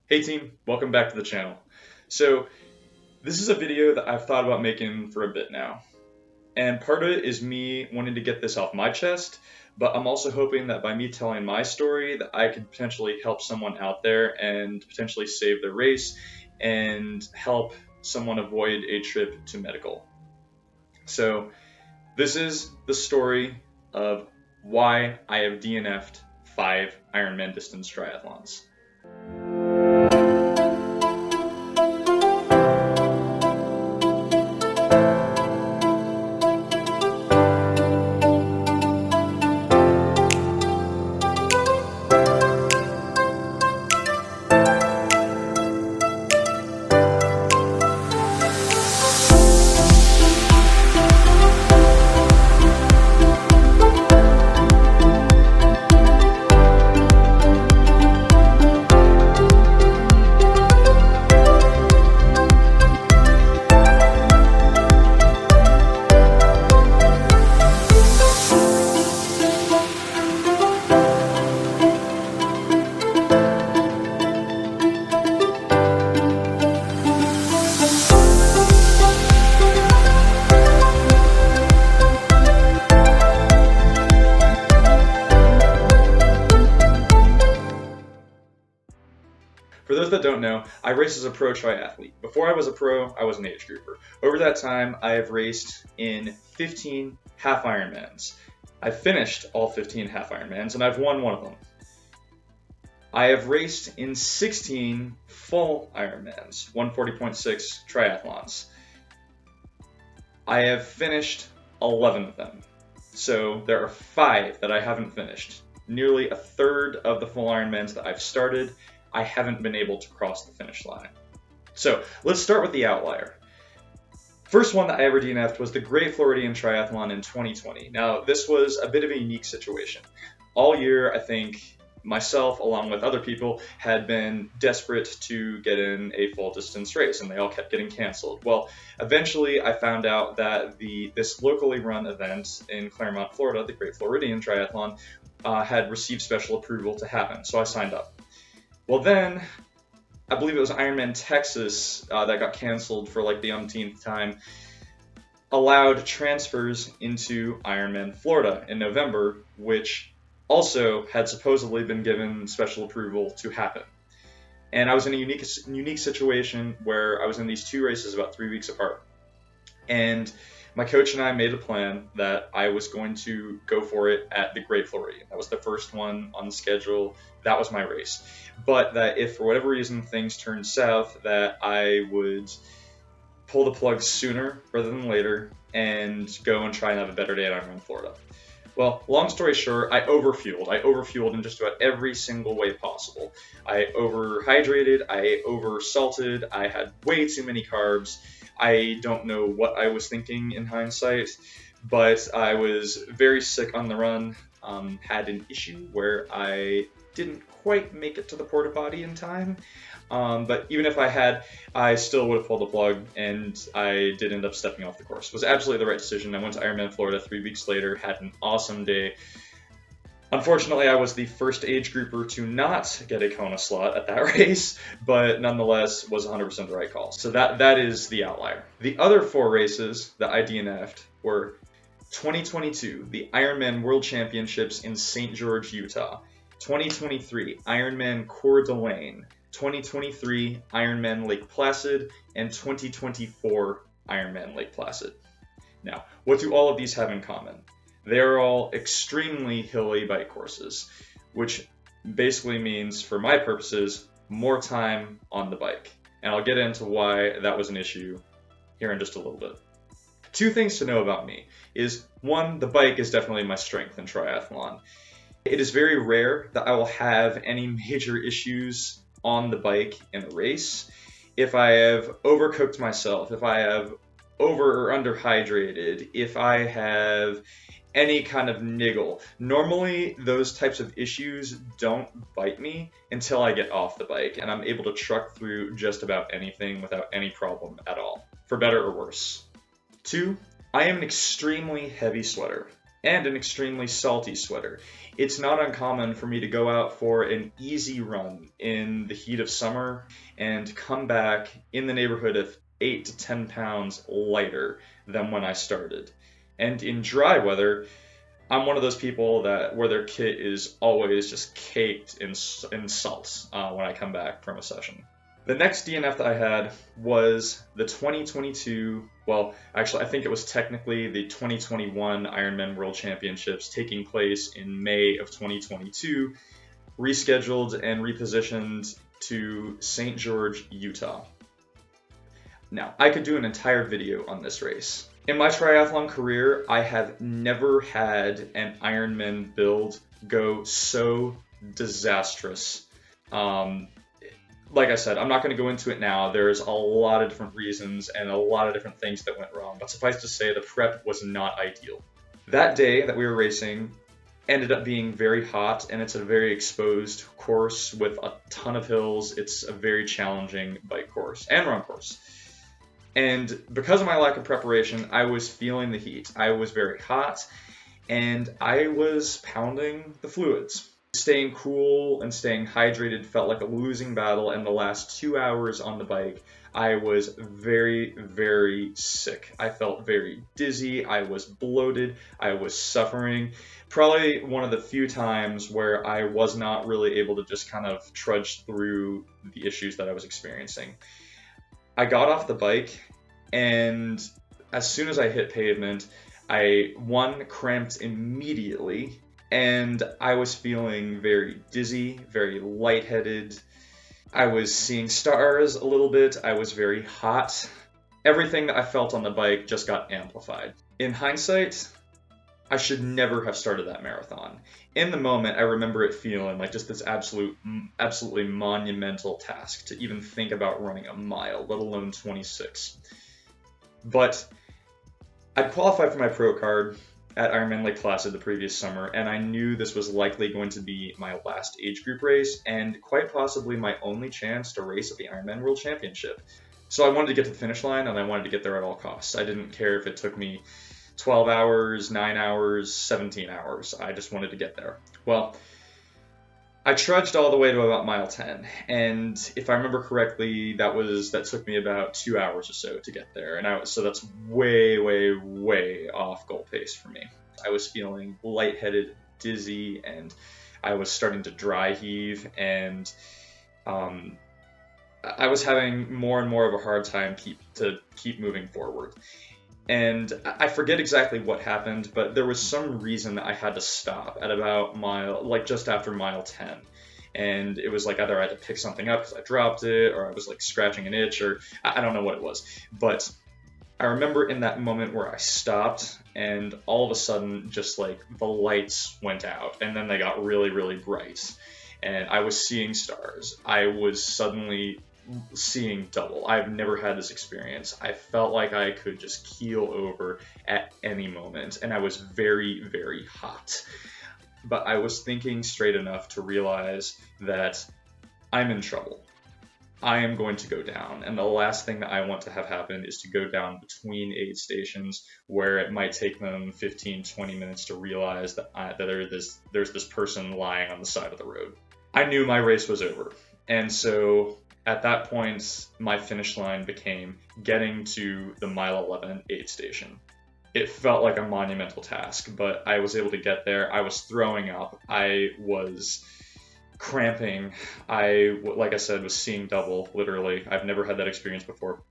Hey team, welcome back to the channel. So this is a video that I've thought about making for a bit now. And part of it is me wanting to get this off my chest, but I'm also hoping that by me telling my story that I could potentially help someone out there and potentially save their race and help someone avoid a trip to medical. So this is the story of why I have DNF'd 5 Ironman distance triathlons. For those that don't know, I race as a pro triathlete. Before I was a pro, I was an age grouper. Over that time, I have raced in 15 half Ironmans. I've finished all 15 half Ironmans, and I've won one of them. I have raced in 16 full Ironmans, 140.6 triathlons. I have finished 11 of them. So there are 5 that I haven't finished. Nearly a third of the full Ironmans that I've started, I haven't been able to cross the finish line. So let's start with the outlier. First one that I ever DNF'd was the Great Floridian Triathlon in 2020. Now, this was a bit of a unique situation. All year, I think myself, along with other people, had been desperate to get in a full distance race, and they all kept getting canceled. Well, eventually I found out that this locally run event in Claremont, Florida, the Great Floridian Triathlon, had received special approval to happen, so I signed up. Well then, I believe it was Ironman Texas that got canceled for like the umpteenth time, allowed transfers into Ironman Florida in November, which also had supposedly been given special approval to happen. And I was in a unique situation where I was in these 2 races about 3 weeks apart. And my coach and I made a plan that I was going to go for it at the Great Floridian. That was the first one on the schedule. That was my race. But that if for whatever reason things turned south, that I would pull the plug sooner rather than later and go and try and have a better day at Ironman Florida. Well, long story short, I overfueled. I overfueled in just about every single way possible. I overhydrated, I oversalted, I had way too many carbs. I don't know what I was thinking in hindsight, but I was very sick on the run, had an issue where I didn't quite make it to the porta potty in time, but even if I had, I still would have pulled the plug, and I did end up stepping off the course. It was absolutely the right decision. I went to Ironman Florida 3 weeks later, had an awesome day. Unfortunately, I was the first age grouper to not get a Kona slot at that race, but nonetheless was 100% the right call. So that is the outlier. The other 4 races that I DNF'd were 2022, the Ironman World Championships in St. George, Utah. 2023, Ironman Coeur d'Alene. 2023, Ironman Lake Placid. And 2024, Ironman Lake Placid. Now, what do all of these have in common? They're all extremely hilly bike courses, which basically means, for my purposes, more time on the bike. And I'll get into why that was an issue here in just a little bit. 2 things to know about me is, 1, the bike is definitely my strength in triathlon. It is very rare that I will have any major issues on the bike in a race. If I have overcooked myself, if I have over or underhydrated, if I have any kind of niggle. Normally, those types of issues don't bite me until I get off the bike, and I'm able to truck through just about anything without any problem at all, for better or worse. 2, I am an extremely heavy sweater, and an extremely salty sweater. It's not uncommon for me to go out for an easy run in the heat of summer and come back in the neighborhood of 8 to 10 pounds lighter than when I started. And in dry weather, I'm one of those people that where their kit is always just caked in salt when I come back from a session. The next DNF that I had was the 2022, well, actually, I think it was technically the 2021 Ironman World Championships taking place in May of 2022, rescheduled and repositioned to St. George, Utah. Now, I could do an entire video on this race. In my triathlon career, I have never had an Ironman build go so disastrous. Like I said, I'm not going to go into it now. There's a lot of different reasons and a lot of different things that went wrong, but suffice to say, the prep was not ideal. That day that we were racing ended up being very hot, and it's a very exposed course with a ton of hills. It's a very challenging bike course and run course. And because of my lack of preparation, I was feeling the heat. I was very hot, and I was pounding the fluids. Staying cool and staying hydrated felt like a losing battle, and the last 2 hours on the bike, I was very, very sick. I felt very dizzy, I was bloated, I was suffering. Probably one of the few times where I was not really able to just kind of trudge through the issues that I was experiencing. I got off the bike, and as soon as I hit pavement, I, cramped immediately, and I was feeling very dizzy, very lightheaded. I was seeing stars a little bit. I was very hot. Everything that I felt on the bike just got amplified. In hindsight, I should never have started that marathon. In the moment, I remember it feeling like just this absolutely monumental task to even think about running a mile, let alone 26. But I'd qualified for my pro card at Ironman Lake Placid the previous summer, and I knew this was likely going to be my last age group race, and quite possibly my only chance to race at the Ironman World Championship. So I wanted to get to the finish line, and I wanted to get there at all costs. I didn't care if it took me 12 hours, 9 hours, 17 hours. I just wanted to get there. Well, I trudged all the way to about mile 10, and if I remember correctly, that took me about 2 hours or so to get there, and so that's way, way, way off goal pace for me. I was feeling lightheaded, dizzy, and I was starting to dry heave, and I was having more and more of a hard time to keep moving forward. And I forget exactly what happened, but there was some reason that I had to stop at about just after mile 10. And it was like either I had to pick something up because I dropped it, or I was like scratching an itch, or I don't know what it was. But I remember in that moment where I stopped, and all of a sudden just like the lights went out, and then they got really, really bright. And I was seeing stars. I was suddenly seeing double. I've never had this experience. I felt like I could just keel over at any moment, and I was very, very hot. But I was thinking straight enough to realize that I'm in trouble. I am going to go down, and the last thing that I want to have happen is to go down between aid stations where it might take them 15, 20 minutes to realize that there's this person lying on the side of the road. I knew my race was over, and so at that point, my finish line became getting to the mile 11 aid station. It felt like a monumental task, but I was able to get there. I was throwing up. I was cramping. Like I said, was seeing double, literally. I've never had that experience before.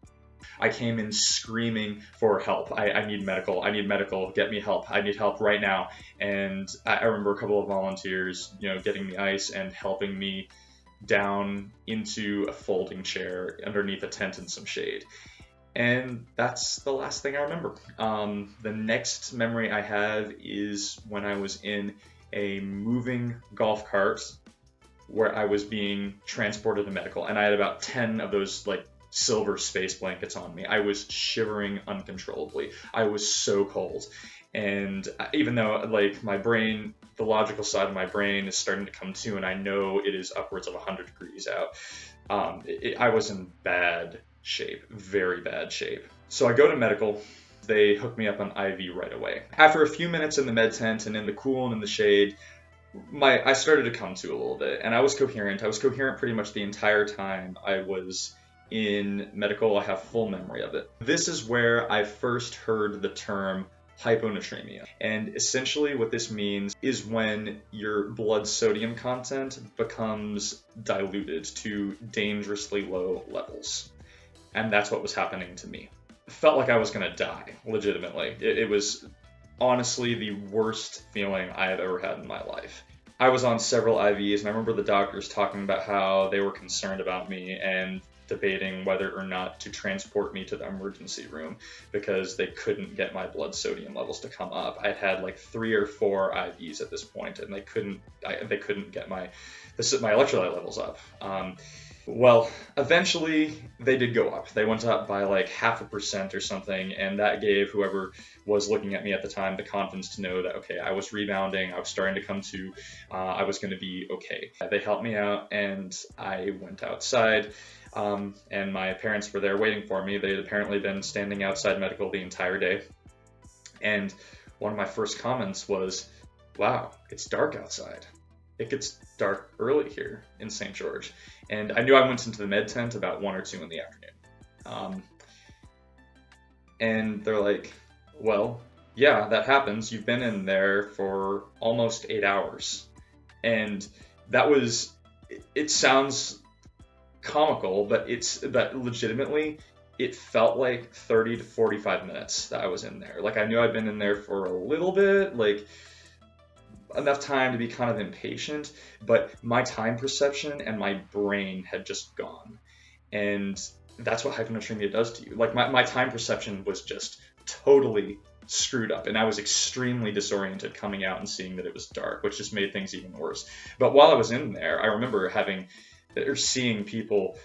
I came in screaming for help. I need medical. I need medical. Get me help. I need help right now. And I remember a couple of volunteers, getting me ice and helping me down into a folding chair underneath a tent in some shade. And that's the last thing I remember. The next memory I have is when I was in a moving golf cart where I was being transported to medical, and I had about 10 of those like silver space blankets on me. I was shivering uncontrollably. I was so cold. And even though like my brain, the logical side of my brain is starting to come to, and I know it is upwards of 100 degrees out, I was in bad shape, very bad shape. So I go to medical, They hooked me up on IV right away. After a few minutes in the med tent and in the cool and in the shade, I started to come to a little bit, and I was coherent. I was coherent pretty much the entire time I was in medical. I have full memory of it. This is where I first heard the term hyponatremia. And essentially what this means is when your blood sodium content becomes diluted to dangerously low levels. And that's what was happening to me. Felt like I was going to die, legitimately. It was honestly the worst feeling I have ever had in my life. I was on several IVs, and I remember the doctors talking about how they were concerned about me and debating whether or not to transport me to the emergency room because they couldn't get my blood sodium levels to come up. I'd had like 3 or 4 IVs at this point, and they couldn't get my electrolyte levels up. Well, eventually they did go up. They went up by like 0.5% or something, and that gave whoever was looking at me at the time the confidence to know that, okay, I was rebounding, I was starting to come to, I was going to be okay. They helped me out, and I went outside, and my parents were there waiting for me. They had apparently been standing outside medical the entire day, and one of my first comments was, wow, it's dark outside. It gets dark early here in St. George. And I knew I went into the med tent about 1 or 2 in the afternoon. And they're like, well, yeah, that happens. You've been in there for almost 8 hours. And that was, it sounds comical, but legitimately, it felt like 30 to 45 minutes that I was in there. Like, I knew I'd been in there for a little bit, like enough time to be kind of impatient, but my time perception and my brain had just gone. And that's what hyponatremia does to you. Like, my time perception was just totally screwed up, and I was extremely disoriented coming out and seeing that it was dark, which just made things even worse. But while I was in there, I remember seeing people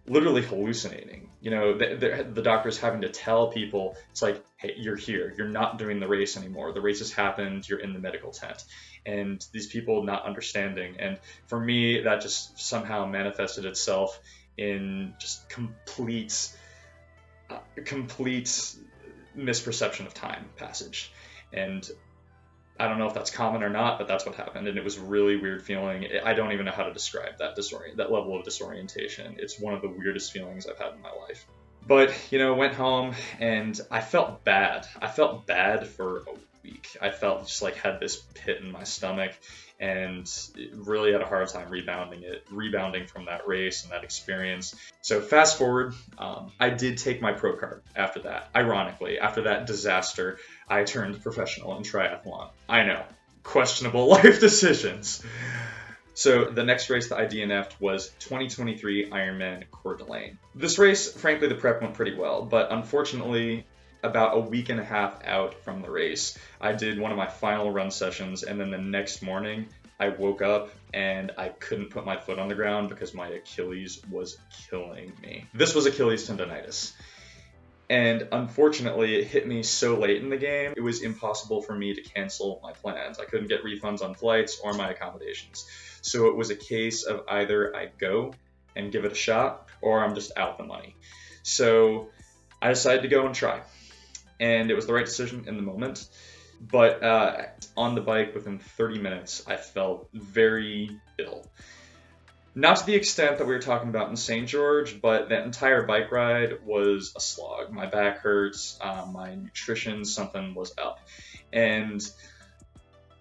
literally hallucinating. You know, the doctors having to tell people, it's like, hey, you're here. You're not doing the race anymore. The race has happened. You're in the medical tent. And these people not understanding. And for me, that just somehow manifested itself in just complete misperception of time passage. And I don't know if that's common or not, but that's what happened, and it was a really weird feeling. I don't even know how to describe that level of disorientation. It's one of the weirdest feelings I've had in my life. But, you know, went home, and I felt bad. I felt bad for a week. I felt just like had this pit in my stomach, and really had a hard time rebounding from that race and that experience. So fast forward, I did take my pro card after that. Ironically, after that disaster, I turned professional in triathlon. I know, questionable life decisions. So the next race that I DNF'd was 2023 Ironman Coeur d'Alene. This race, frankly, the prep went pretty well, but unfortunately, about a week and a half out from the race, I did one of my final run sessions, and then the next morning I woke up and I couldn't put my foot on the ground because my Achilles was killing me. This was Achilles tendonitis. And unfortunately, it hit me so late in the game, it was impossible for me to cancel my plans. I couldn't get refunds on flights or my accommodations. So it was a case of either I go and give it a shot, or I'm just out the money. So I decided to go and try. And it was the right decision in the moment. But on the bike, within 30 minutes, I felt very ill. Not to the extent that we were talking about in St. George, but that entire bike ride was a slog. My back hurts, my nutrition, something was up. And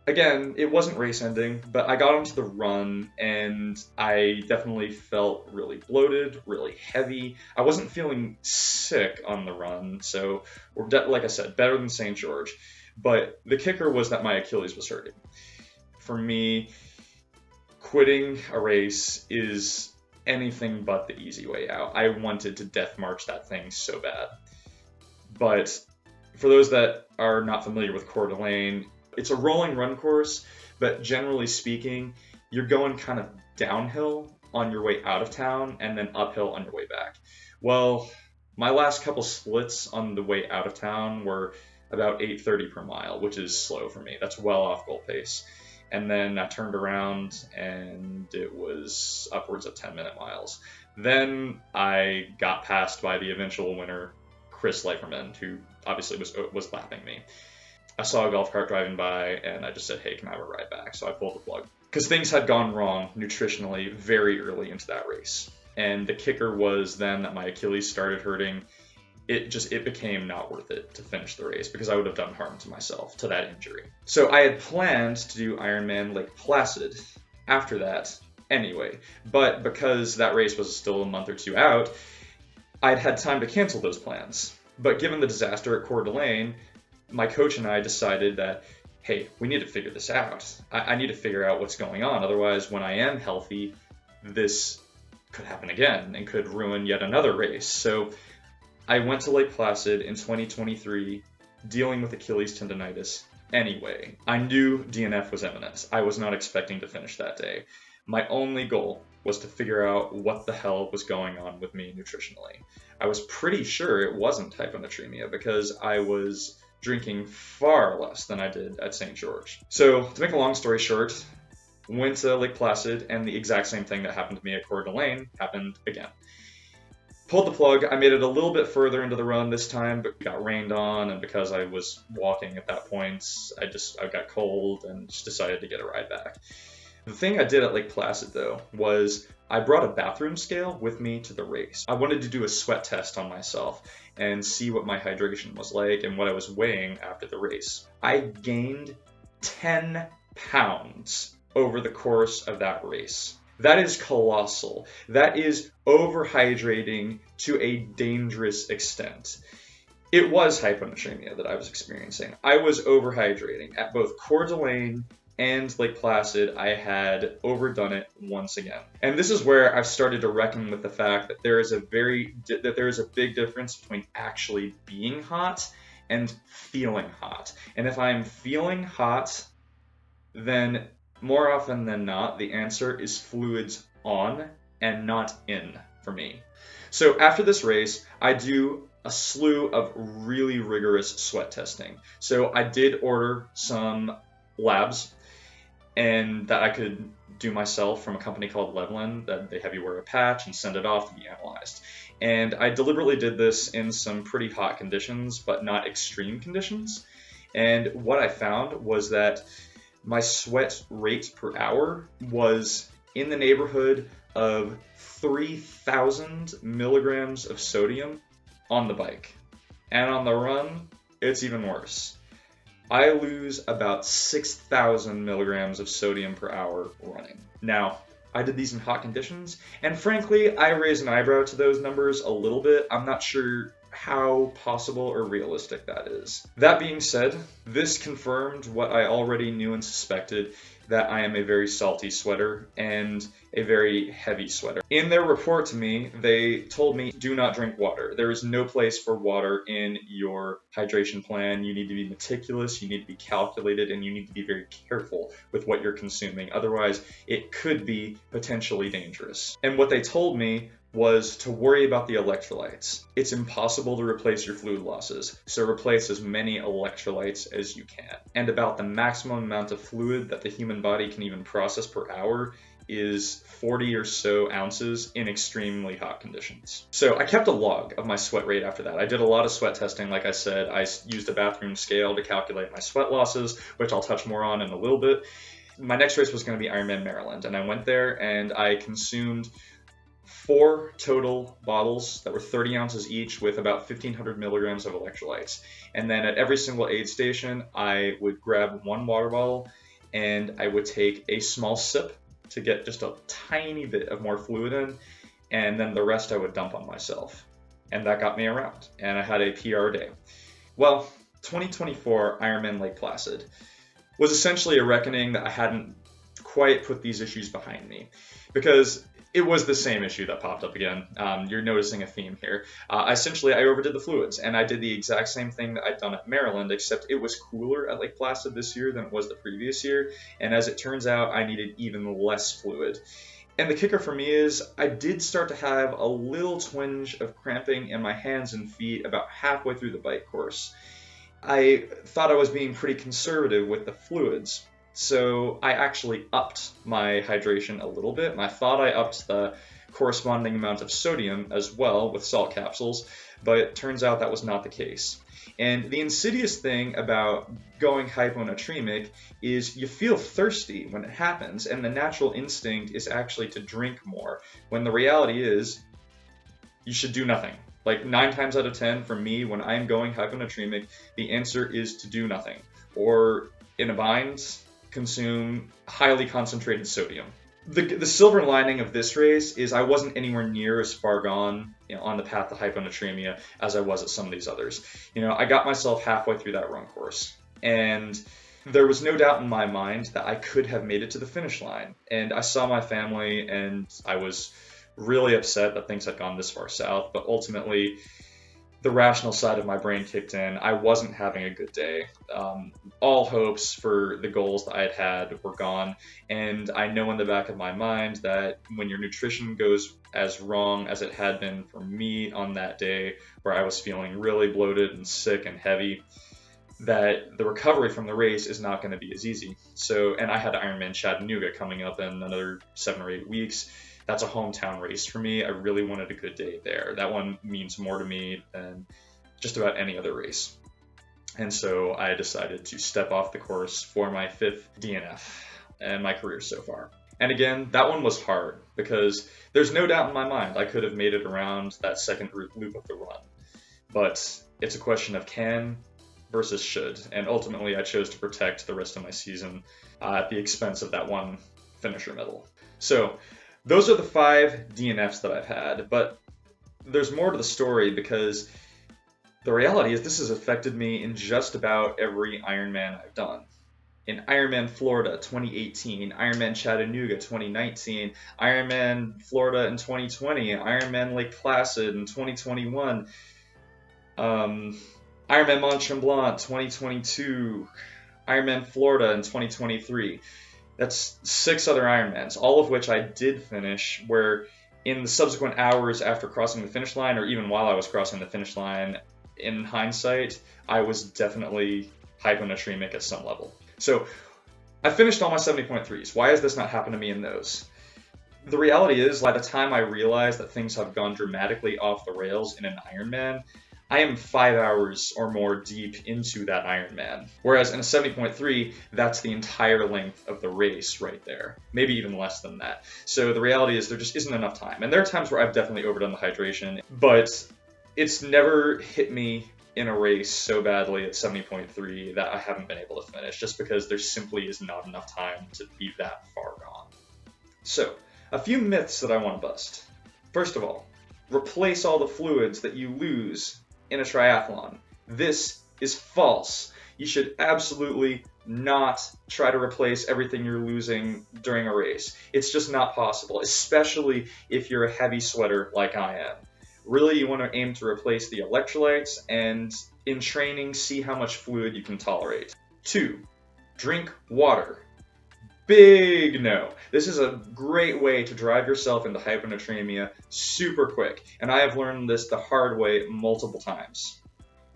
again, it wasn't race ending, but I got onto the run and I definitely felt really bloated, really heavy. I wasn't feeling sick on the run, so like I said, better than St. George. But the kicker was that my Achilles was hurting. For me, quitting a race is anything but the easy way out. I wanted to death march that thing so bad. But for those that are not familiar with Coeur d'Alene, it's a rolling run course, but generally speaking, you're going kind of downhill on your way out of town and then uphill on your way back. Well, my last couple splits on the way out of town were about 8:30 per mile, which is slow for me. That's well off goal pace. And then I turned around and it was upwards of 10-minute miles. Then I got passed by the eventual winner Chris Leiferman, who obviously was lapping me. I saw a golf cart driving by, and I just said, hey, can I have a ride back? So I pulled the plug. Because things had gone wrong nutritionally very early into that race. And the kicker was then that my Achilles started hurting. It became not worth it to finish the race because I would have done harm to myself to that injury. So I had planned to do Ironman Lake Placid after that anyway. But because that race was still a month or two out, I'd had time to cancel those plans. But given the disaster at Coeur d'Alene, my coach and I decided that, hey, we need to figure this out. I need to figure out what's going on. Otherwise, when I am healthy, this could happen again and could ruin yet another race. So I went to Lake Placid in 2023 dealing with Achilles tendonitis anyway. I knew DNF was imminent. I was not expecting to finish that day. My only goal was to figure out what the hell was going on with me nutritionally. I was pretty sure it wasn't hyponatremia because I was drinking far less than I did at St. George. So to make a long story short, went to Lake Placid and the exact same thing that happened to me at Coeur d'Alene happened again. Pulled the plug. I made it a little bit further into the run this time, but got rained on, and because I was walking at that point, I got cold and just decided to get a ride back. The thing I did at Lake Placid, though, was I brought a bathroom scale with me to the race. I wanted to do a sweat test on myself and see what my hydration was like and what I was weighing after the race. I gained 10 pounds over the course of that race. That is colossal. That is overhydrating to a dangerous extent. It was hyponatremia that I was experiencing. I was overhydrating. At both Coeur d'Alene and Lake Placid, I had overdone it once again. And this is where I've started to reckon with the fact that there is a big difference between actually being hot and feeling hot. And if I'm feeling hot, then more often than not, the answer is fluids on and not in for me. So after this race, I do a slew of really rigorous sweat testing. So I did order some labs and that I could do myself from a company called Levelin, that they have you wear a patch and send it off to be analyzed. And I deliberately did this in some pretty hot conditions, but not extreme conditions. And what I found was that my sweat rate per hour was in the neighborhood of 3,000 milligrams of sodium on the bike. And on the run, it's even worse. I lose about 6,000 milligrams of sodium per hour running. Now, I did these in hot conditions, and frankly, I raise an eyebrow to those numbers a little bit. I'm not sure how possible or realistic that is. That being said, this confirmed what I already knew and suspected, that I am a very salty sweater and a very heavy sweater. In their report to me, they told me, do not drink water. There is no place for water in your hydration plan. You need to be meticulous, you need to be calculated, and you need to be very careful with what you're consuming. Otherwise, it could be potentially dangerous. And what they told me was to worry about the electrolytes. It's impossible to replace your fluid losses, so replace as many electrolytes as you can. And about the maximum amount of fluid that the human body can even process per hour is 40 or so ounces in extremely hot conditions. So I kept a log of my sweat rate after that. I did a lot of sweat testing, like I said. I used a bathroom scale to calculate my sweat losses, which I'll touch more on in a little bit. My next race was going to be Ironman Maryland, and I went there and I consumed 4 total bottles that were 30 ounces each with about 1,500 milligrams of electrolytes. And then at every single aid station, I would grab 1 water bottle and I would take a small sip to get just a tiny bit of more fluid in, and then the rest I would dump on myself. And that got me around, and I had a PR day. Well, 2024 Ironman Lake Placid was essentially a reckoning that I hadn't quite put these issues behind me, because it was the same issue that popped up again. You're noticing a theme here. Essentially, I overdid the fluids, and I did the exact same thing that I'd done at Maryland, except it was cooler at Lake Placid this year than it was the previous year, and as it turns out, I needed even less fluid. And the kicker for me is I did start to have a little twinge of cramping in my hands and feet about halfway through the bike course. I thought I was being pretty conservative with the fluids, so I actually upped my hydration a little bit. I thought I upped the corresponding amount of sodium as well with salt capsules, but it turns out that was not the case. And the insidious thing about going hyponatremic is you feel thirsty when it happens, and the natural instinct is actually to drink more, when the reality is you should do nothing. Like 9 times out of 10 for me, when I'm going hyponatremic, the answer is to do nothing. Or in a bind, consume highly concentrated sodium. The silver lining of this race is I wasn't anywhere near as far gone, on the path to hyponatremia as I was at some of these others. I got myself halfway through that run course, and there was no doubt in my mind that I could have made it to the finish line. And I saw my family, and I was really upset that things had gone this far south, but ultimately the rational side of my brain kicked in. I wasn't having a good day. All hopes for the goals that I had were gone. And I know in the back of my mind that when your nutrition goes as wrong as it had been for me on that day, where I was feeling really bloated and sick and heavy, that the recovery from the race is not going to be as easy. And I had Ironman Chattanooga coming up in another 7 or 8 weeks. That's a hometown race for me. I really wanted a good day there. That one means more to me than just about any other race. And so I decided to step off the course for my 5th DNF in my career so far. And again, that one was hard because there's no doubt in my mind I could have made it around that second loop of the run. But it's a question of can versus should. And ultimately, I chose to protect the rest of my season at the expense of that one finisher medal. So those are the 5 DNFs that I've had, but there's more to the story because the reality is this has affected me in just about every Ironman I've done. In Ironman Florida 2018, Ironman Chattanooga 2019, Ironman Florida in 2020, Ironman Lake Placid in 2021, Ironman Mont Tremblant 2022, Ironman Florida in 2023. That's 6 other Ironmans, all of which I did finish, where in the subsequent hours after crossing the finish line, or even while I was crossing the finish line, in hindsight, I was definitely hyponatremic at some level. So I finished all my 70.3s. Why has this not happened to me in those? The reality is, by the time I realized that things have gone dramatically off the rails in an Ironman, I am 5 hours or more deep into that Ironman. Whereas in a 70.3, that's the entire length of the race right there. Maybe even less than that. So the reality is there just isn't enough time. And there are times where I've definitely overdone the hydration, but it's never hit me in a race so badly at 70.3 that I haven't been able to finish, just because there simply is not enough time to be that far gone. So, a few myths that I want to bust. First of all, replace all the fluids that you lose in a triathlon. This is false. You should absolutely not try to replace everything you're losing during a race. It's just not possible, especially if you're a heavy sweater like I am. Really, you want to aim to replace the electrolytes, and in training, see how much fluid you can tolerate. 2, drink water. Big no. This is a great way to drive yourself into hyponatremia super quick, and I have learned this the hard way multiple times.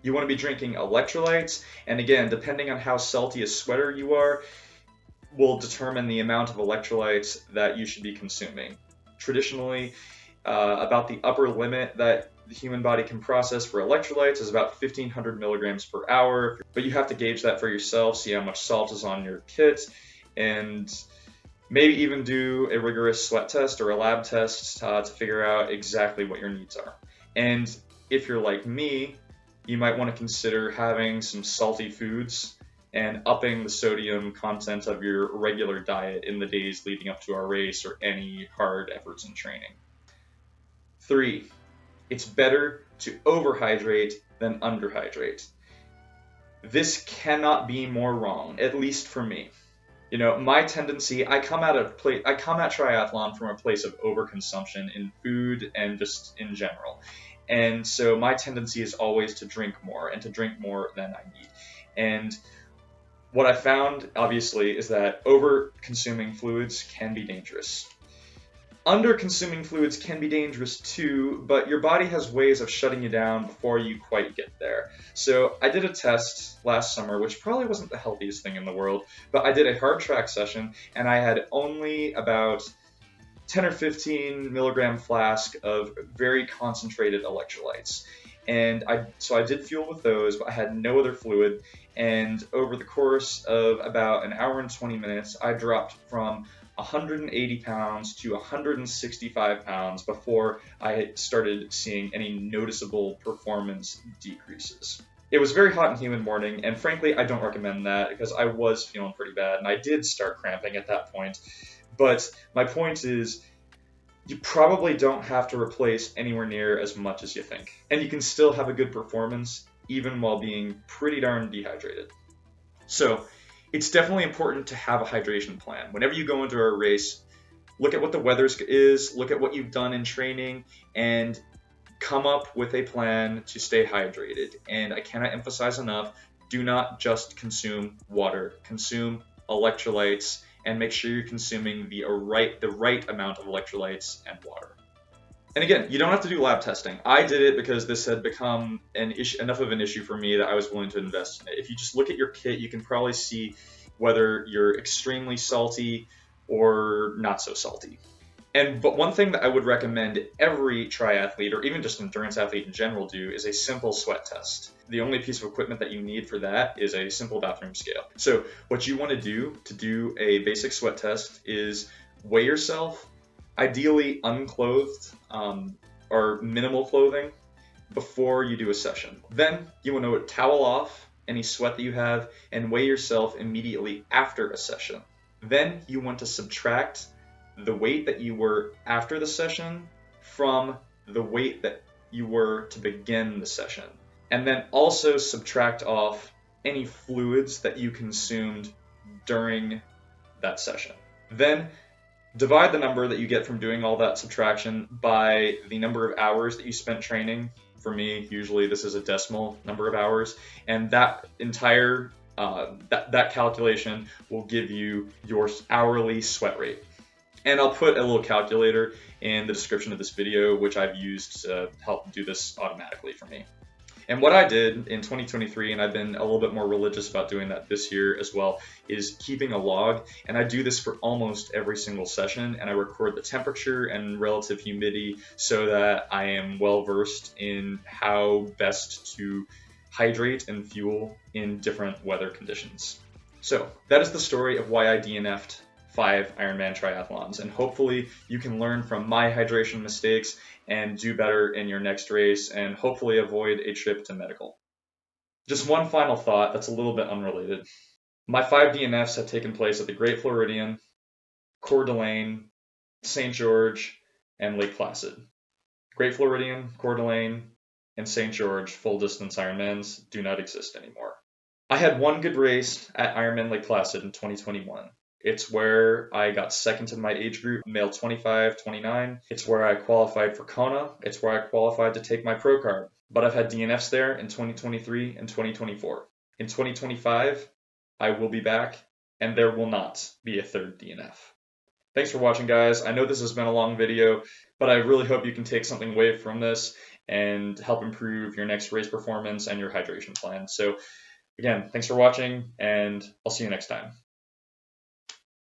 You want to be drinking electrolytes, and again, depending on how salty a sweater you are, will determine the amount of electrolytes that you should be consuming. Traditionally, about the upper limit that the human body can process for electrolytes is about 1,500 milligrams per hour, but you have to gauge that for yourself, see how much salt is on your kit, and maybe even do a rigorous sweat test or a lab test to figure out exactly what your needs are. And if you're like me, you might want to consider having some salty foods and upping the sodium content of your regular diet in the days leading up to our race or any hard efforts in training. 3, it's better to overhydrate than underhydrate. This cannot be more wrong, at least for me. My tendency, I come at triathlon from a place of overconsumption in food and just in general. And so my tendency is always to drink more and to drink more than I need. And what I found, obviously, is that over-consuming fluids can be dangerous. Under-consuming fluids can be dangerous too, but your body has ways of shutting you down before you quite get there. So I did a test last summer, which probably wasn't the healthiest thing in the world, but I did a hard track session, and I had only about 10 or 15 milligram flask of very concentrated electrolytes. And so I did fuel with those, but I had no other fluid. And over the course of about an hour and 20 minutes, I dropped from 180 pounds to 165 pounds before I started seeing any noticeable performance decreases. It was very hot and humid morning, and frankly, I don't recommend that because I was feeling pretty bad, and I did start cramping at that point. But my point is, you probably don't have to replace anywhere near as much as you think. And you can still have a good performance even while being pretty darn dehydrated. So it's definitely important to have a hydration plan. Whenever you go into a race, look at what the weather is, look at what you've done in training, and come up with a plan to stay hydrated. And I cannot emphasize enough, do not just consume water, consume electrolytes, and make sure you're consuming the right amount of electrolytes and water. And again, you don't have to do lab testing. I did it because this had become enough of an issue for me that I was willing to invest in it. If you just look at your kit, you can probably see whether you're extremely salty or not so salty. But one thing that I would recommend every triathlete, or even just endurance athlete in general, do is a simple sweat test. The only piece of equipment that you need for that is a simple bathroom scale. So what you want to do a basic sweat test is weigh yourself, ideally unclothed or minimal clothing, before you do a session. Then you want to towel off any sweat that you have and weigh yourself immediately after a session. Then you want to subtract the weight that you were after the session from the weight that you were to begin the session. And then also subtract off any fluids that you consumed during that session. Then divide the number that you get from doing all that subtraction by the number of hours that you spent training. For me, usually this is a decimal number of hours, and that entire that calculation will give you your hourly sweat rate. And I'll put a little calculator in the description of this video, which I've used to help do this automatically for me. And what I did in 2023, and I've been a little bit more religious about doing that this year as well, is keeping a log. And I do this for almost every single session, and I record the temperature and relative humidity so that I am well versed in how best to hydrate and fuel in different weather conditions. So that is the story of why I DNF'd 5 Ironman triathlons, and hopefully you can learn from my hydration mistakes and do better in your next race and hopefully avoid a trip to medical. Just one final thought that's a little bit unrelated. My 5 DNFs have taken place at the Great Floridian, Coeur d'Alene, St. George, and Lake Placid. Great Floridian, Coeur d'Alene, and St. George full distance Ironmans do not exist anymore. I had one good race at Ironman Lake Placid in 2021. It's where I got second in my age group, male 25-29. It's where I qualified for Kona. It's where I qualified to take my pro card. But I've had DNFs there in 2023 and 2024. In 2025, I will be back, and there will not be a third DNF. Thanks for watching, guys. I know this has been a long video, but I really hope you can take something away from this and help improve your next race performance and your hydration plan. So again, thanks for watching, and I'll see you next time.